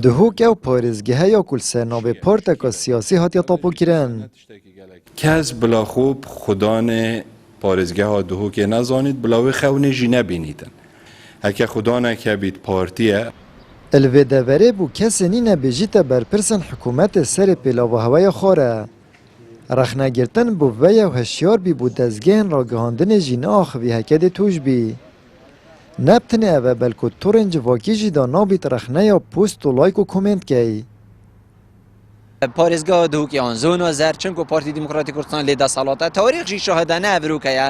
دهوک او پارێزگەهە یا کولسەرناوێ پارتێکا سیاسی هاتیە تاپۆکردن. کەس بلاخۆ خودانێ پارێزگەها دهوکێ نەزانیت بلاوێ خەونێ ژی نەبینیتن. هەکە خودانێکە بیت پارتیە الوێ دەڤەرێ بوو کەسێ نینە بێژیتە بەرپرسن حکوومەتê serê pêlavaheweya xwe re. Rexnegirtin bû veya heşyar bî bû dezgehên ragihandinê jî neaxivî hekedê tûj bî. Nebtinê ev e belku torên civakî jî da nabît rexneya post û like û komêntkey. پارێزگا دهوکیان زۆنا زەر چونکو پارتی دیموکراتی کوردستان لێ دەسەڵاتە تاریخی شاهدانە ئەڤروکەیە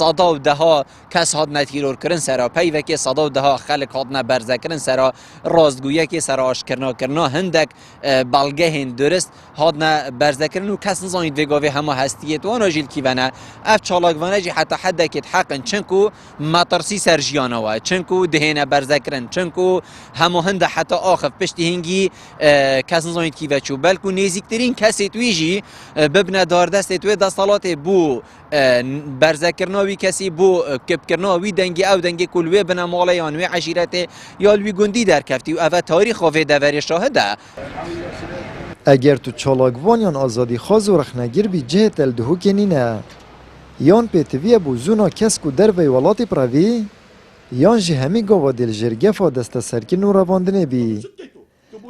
سەدا و دەها کەس هاتنە تیرۆرکردن سەرا پەیوەکێ سەدا و دەها خەلک هاتنە بەرزەکردن سەرا ڕاستگویەکێ سەرا ئاشکردناکردنا هەندێک بەڵگەهێن درست هاتنە بەرزەکردن و کەس نزانیت vêgavê hema hestiyê wana jî kîvene ev çalakvane jî heta heddekê heqin çinku metirsî ser jiyana we çinku dihêne berzekirin çinku hema hinde heta axif piştî hingî kes nizanît kîve çû belku nêzîktirîn kesê wî jî bibne dardestê wê desthilatê bû berzekirina wî kesî bû kipkirina wî dengê ew dengê ku li wê bine malê yan wê eşîretê ya li wî gundî derkeftî û ev e tarîxa vê deverê şahid e. Eger tu çalakvaniyan azadîxwaz û rexnegir bî cihê te li dihûkê nîne, yan pêtiviye bû zûna kes ku dervey welatê pirevî, yan jî hemî gava dêljêrgefa desteserkirin û revandinê bî.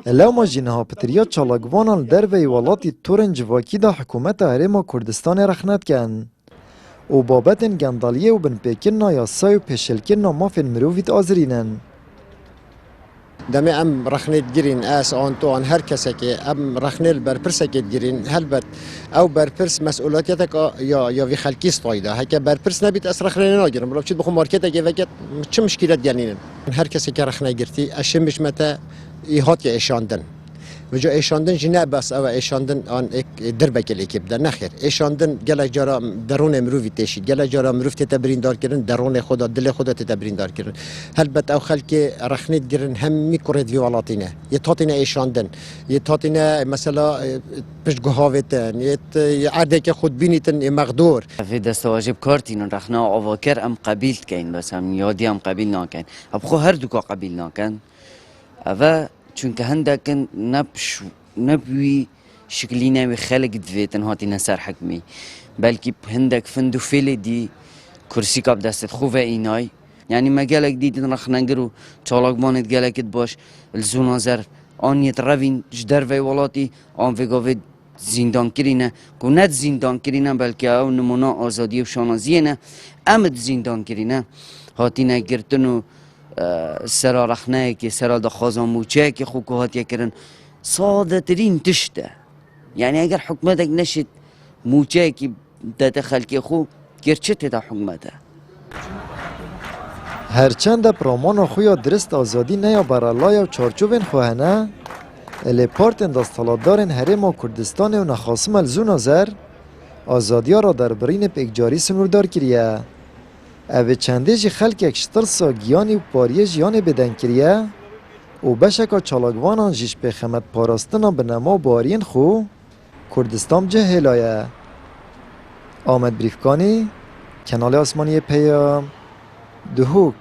Lewma jî niha pitiriya çalakvanan li derveyê welatî torên civakî da hikûmeta Herêma Kurdistanê rexne dikin. û babetên gendaliyê û binpêkirina yasayê û pêşelkirina mafên mirovî diazirînin. دەمێ ئەم ڕخنێت گرین ئاس ئۆنتۆن هەر کەسێکی ئەم ڕخنێل بەرپرسێکێت گرین هەلبەت ئەو بەرپرس مەسئولەتێتێکە یاوی خەلکی ستۆیدا هەکە بەرپرس نەبیت ئەس ڕخنێ ناگیرم بڵۆ بچیت بخۆ مارکێتێکێڤەکێت چ مشکلەت گەنینن هەر کەسێکی ڕخنەگرتی ئەشێ مشمەتە ئیهاتیە ئێشاندن وجا ئێشاندن jî ne bes ew êşandin an dirbekê lêkê bide nexêr êşandin gelek cara deronê mirovî têşî gelek cara mirov tête birîndarkirin deronê xwe da dilê xwe da tête birîndarkirin helbet ew xelkê rexnê girin hemî kurêt vî welatî ne yê hatîne êşandin yê hatîne mesela pişt guhavê te yê erdekê xwe bînîtin ê mexdûr vê destewajê bikartînin rexna avakir em qebîl dikin bes em yadî em qebîl nakin ev xwe her duka qebîl nakin ev چونکە هەندێکن نەبووی شکلی ناوی خەلک دوێتن هاتینە سەر حکمی بەلکی هەندێک فند و فێلێ دی کورسی کاپ دەستت خوڤە ئینای یعنی مە gelek دیتن ڕەخنەگر و چاڵاکبانت gelekت باش زونا زەر ئانیت ڕەڤین ji dervey welatî an vêgavê zîndankirîne ku net zîndankirîne belkî ew nimûna azadiyê û şanaziyê ne em zîndankirîne hatîne girtin û سرا رخنەیەکی سرا دەخوازان موچەیەکی خوک و هاتیەکردن سادەترین تشتە یعنی ئەگەر حکومەتێک نەشێت موچەیەکی دەتە خەلکی خۆ گرچە تێدا حکومەتە هەرچەندە پرۆمانە خویا درست ئازادی neya berelaya û çarçovên xwe hene, lê partên desthilatdarên Herêma Kurdistanê û nexasima li zûna zer azadiya ra derbirînê pêkcarî sinûrdar kiriye. Ev ê çendê jî xelkek ji tirsa giyanî û pariyê jiyanê bêdeng kiriye û beşeka çalakvanan jî ji pêxemetparastina binema û bariyên xwe Kurdistan cih hêlaye. Amed Brîfkanî, Kenalê Asmaniyê Peyam, Duhok.